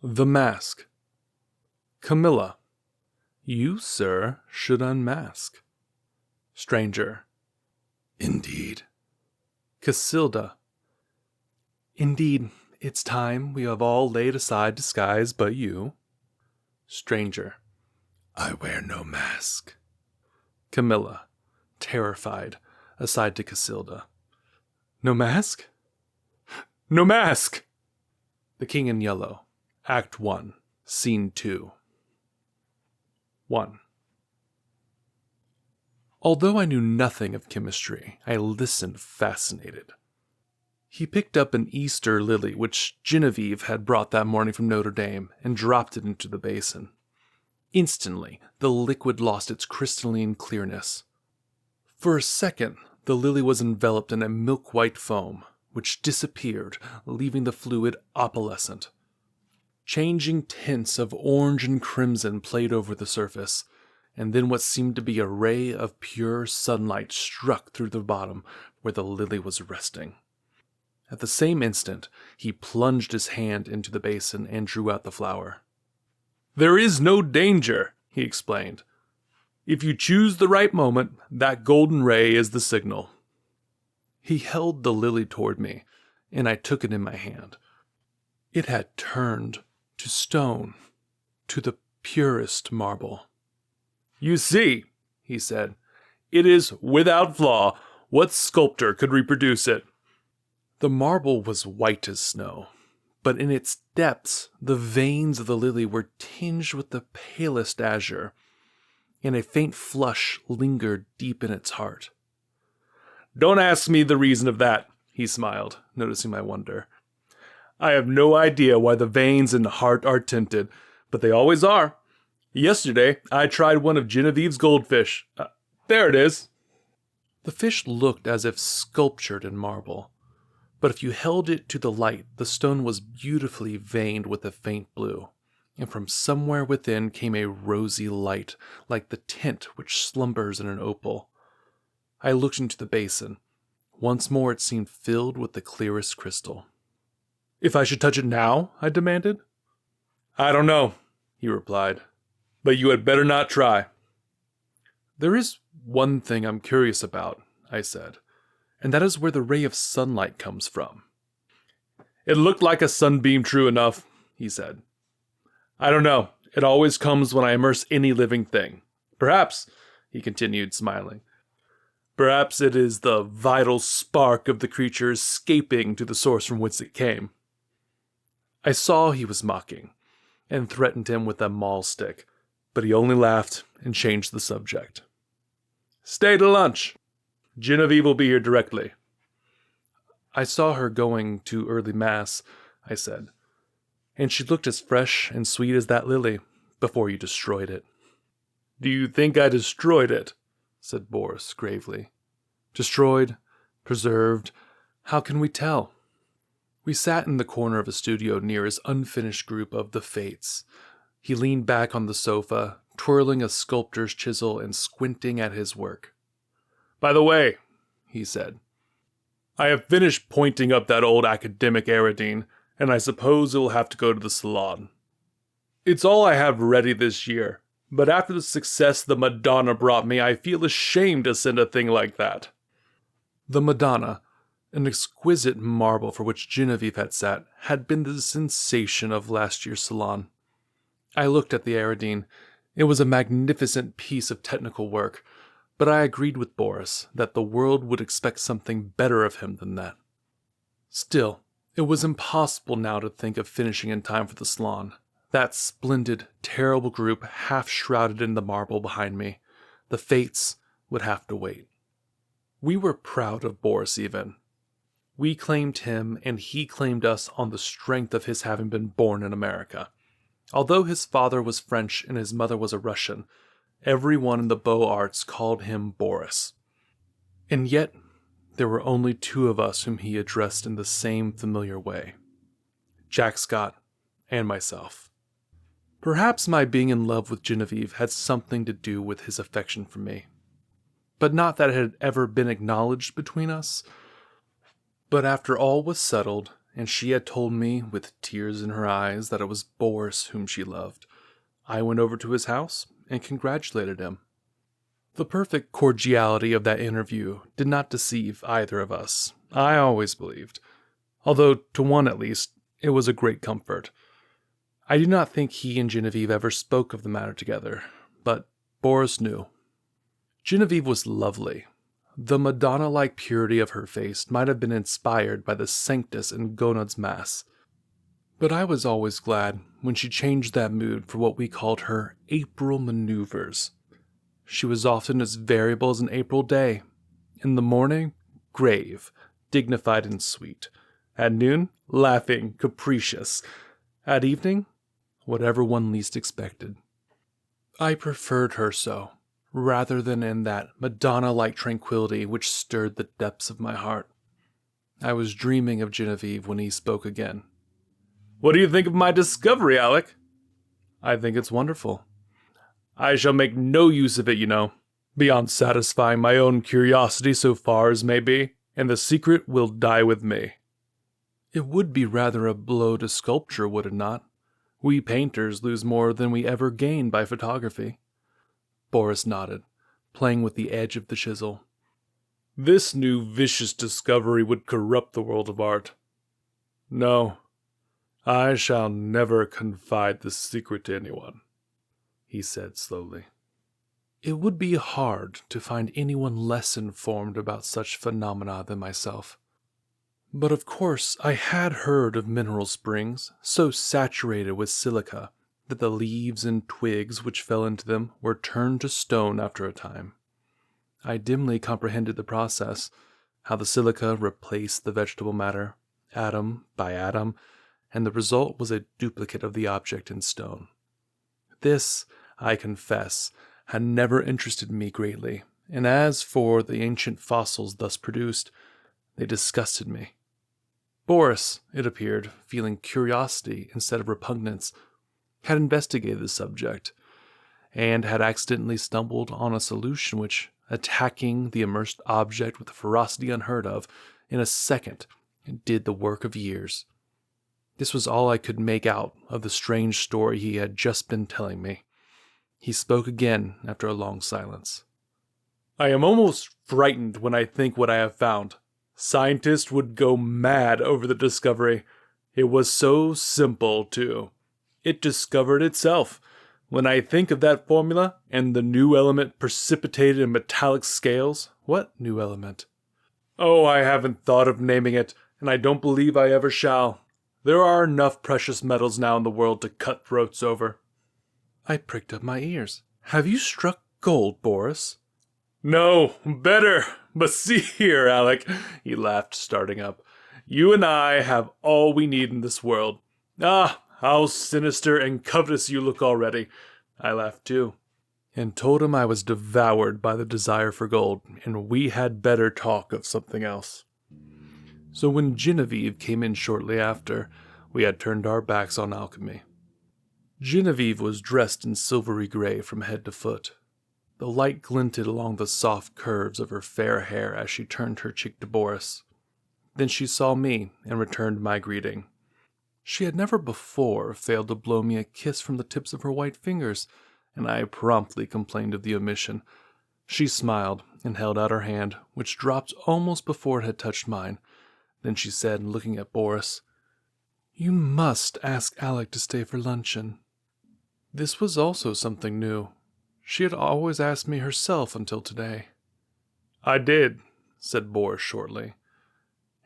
The Mask. Camilla. You, sir, should unmask. Stranger. Indeed. Casilda. Indeed, it's time we have all laid aside disguise but you. Stranger. I wear no mask. Camilla, terrified, aside to Casilda. No mask? No mask! The King in Yellow, Act 1, Scene 2. 1. Although I knew nothing of chemistry, I listened fascinated. He picked up an Easter lily which Genevieve had brought that morning from Notre Dame and dropped it into the basin. Instantly, the liquid lost its crystalline clearness. For a second, the lily was enveloped in a milk-white foam, which disappeared, leaving the fluid opalescent. Changing tints of orange and crimson played over the surface, and then what seemed to be a ray of pure sunlight struck through the bottom where the lily was resting. At the same instant, he plunged his hand into the basin and drew out the flower. There is no danger, he explained. If you choose the right moment, that golden ray is the signal. He held the lily toward me, and I took it in my hand. It had turned to stone, to the purest marble. You see, he said, it is without flaw. What sculptor could reproduce it? The marble was white as snow, but in its depths the veins of the lily were tinged with the palest azure, and a faint flush lingered deep in its heart. Don't ask me the reason of that, he smiled, noticing my wonder. I have no idea why the veins in the heart are tinted, but they always are. Yesterday, I tried one of Genevieve's goldfish. There it is. The fish looked as if sculptured in marble, but if you held it to the light, the stone was beautifully veined with a faint blue, and from somewhere within came a rosy light, like the tint which slumbers in an opal. I looked into the basin. Once more it seemed filled with the clearest crystal. If I should touch it now? I demanded. I don't know, he replied, but you had better not try. There is one thing I'm curious about, I said, and that is where the ray of sunlight comes from. It looked like a sunbeam, true enough, he said. I don't know. It always comes when I immerse any living thing. Perhaps, he continued, smiling, perhaps it is the vital spark of the creature escaping to the source from whence it came. I saw he was mocking, and threatened him with a maul stick, but he only laughed and changed the subject. Stay to lunch. Genevieve will be here directly. I saw her going to early mass, I said, and she looked as fresh and sweet as that lily before you destroyed it. Do you think I destroyed it? Said Boris gravely. Destroyed, preserved, how can we tell? We sat in the corner of a studio near his unfinished group of the Fates. He leaned back on the sofa, twirling a sculptor's chisel and squinting at his work. By the way, he said, I have finished pointing up that old academic Aradine, and I suppose it will have to go to the salon. It's all I have ready this year, but after the success the Madonna brought me, I feel ashamed to send a thing like that. The Madonna, an exquisite marble for which Genevieve had sat, had been the sensation of last year's salon. I looked at the Aradine. It was a magnificent piece of technical work, but I agreed with Boris that the world would expect something better of him than that. Still, it was impossible now to think of finishing in time for the salon. That splendid, terrible group half shrouded in the marble behind me. The Fates would have to wait. We were proud of Boris even. We claimed him and he claimed us on the strength of his having been born in America. Although his father was French and his mother was a Russian, everyone in the Beaux Arts called him Boris. And yet, there were only two of us whom he addressed in the same familiar way. Jack Scott and myself. Perhaps my being in love with Genevieve had something to do with his affection for me. But not that it had ever been acknowledged between us. But after all was settled, and she had told me, with tears in her eyes, that it was Boris whom she loved. I went over to his house and congratulated him. The perfect cordiality of that interview did not deceive either of us, I always believed, although to one at least it was a great comfort. I do not think he and Genevieve ever spoke of the matter together, but Boris knew. Genevieve was lovely. The Madonna-like purity of her face might have been inspired by the Sanctus in Gounod's Mass. But I was always glad when she changed that mood for what we called her April maneuvers. She was often as variable as an April day. In the morning, grave, dignified and sweet. At noon, laughing, capricious. At evening, whatever one least expected. I preferred her so, rather than in that Madonna-like tranquility which stirred the depths of my heart. I was dreaming of Genevieve when he spoke again. "What do you think of my discovery, Alec?" "I think it's wonderful." "I shall make no use of it, you know, beyond satisfying my own curiosity so far as may be, and the secret will die with me." "It would be rather a blow to sculpture, would it not? We painters lose more than we ever gain by photography." Boris nodded, playing with the edge of the chisel. "This new vicious discovery would corrupt the world of art. No, I shall never confide this secret to anyone," he said slowly. It would be hard to find anyone less informed about such phenomena than myself. But of course I had heard of mineral springs, so saturated with silica that the leaves and twigs which fell into them were turned to stone after a time. I dimly comprehended the process, how the silica replaced the vegetable matter, atom by atom, and the result was a duplicate of the object in stone. This, I confess, had never interested me greatly, and as for the ancient fossils thus produced, they disgusted me. Boris, it appeared, feeling curiosity instead of repugnance, had investigated the subject, and had accidentally stumbled on a solution which, attacking the immersed object with a ferocity unheard of, in a second did the work of years. This was all I could make out of the strange story he had just been telling me. He spoke again after a long silence. "I am almost frightened when I think what I have found. Scientists would go mad over the discovery. It was so simple, too. It discovered itself. When I think of that formula, and the new element precipitated in metallic scales—" "What new element?" "Oh, I haven't thought of naming it, and I don't believe I ever shall. There are enough precious metals now in the world to cut throats over." I pricked up my ears. "Have you struck gold, Boris?" "No, better. But see here, Alec," he laughed, starting up. "You and I have all we need in this world. Ah, how sinister and covetous you look already." I laughed too, and told him I was devoured by the desire for gold, and we had better talk of something else. So when Genevieve came in shortly after, we had turned our backs on alchemy. Genevieve was dressed in silvery gray from head to foot. The light glinted along the soft curves of her fair hair as she turned her cheek to Boris. Then she saw me and returned my greeting. She had never before failed to blow me a kiss from the tips of her white fingers, and I promptly complained of the omission. She smiled and held out her hand, which dropped almost before it had touched mine. Then she said, looking at Boris, "You must ask Alec to stay for luncheon." This was also something new. She had always asked me herself until today. "I did," said Boris shortly.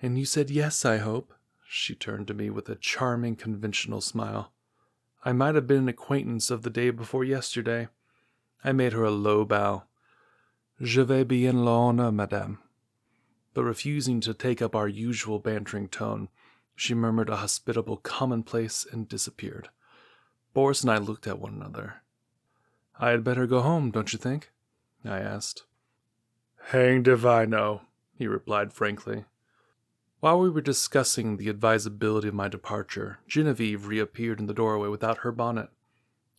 "And you said yes, I hope?" She turned to me with a charming, conventional smile. I might have been an acquaintance of the day before yesterday. I made her a low bow. "Je vais bien l'honneur, madame." But refusing to take up our usual bantering tone, she murmured a hospitable commonplace and disappeared. Boris and I looked at one another. "I had better go home, don't you think?" I asked. "Hanged if I know," he replied frankly. While we were discussing the advisability of my departure, Genevieve reappeared in the doorway without her bonnet.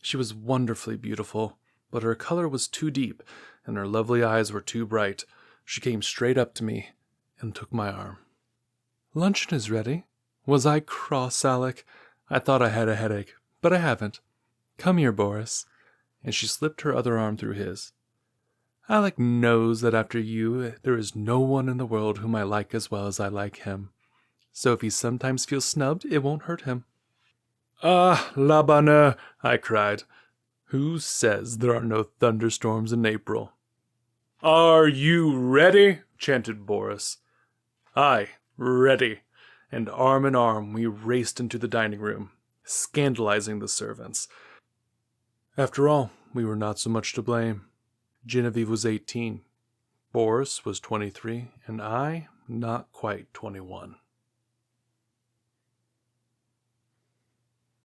She was wonderfully beautiful, but her color was too deep, and her lovely eyes were too bright. She came straight up to me and took my arm. "Luncheon is ready. Was I cross, Alec? I thought I had a headache, but I haven't. Come here, Boris. And she slipped her other arm through his. Alec knows that after you, there is no one in the world whom I like as well as I like him. So if he sometimes feels snubbed, it won't hurt him. Ah, la bonne, I cried. Who says there are no thunderstorms in April? Are you ready? Chanted Boris. Aye, ready. And arm in arm we raced into the dining room, scandalizing the servants. After all, we were not so much to blame. Genevieve was 18, Boris was 23, and I not quite 21.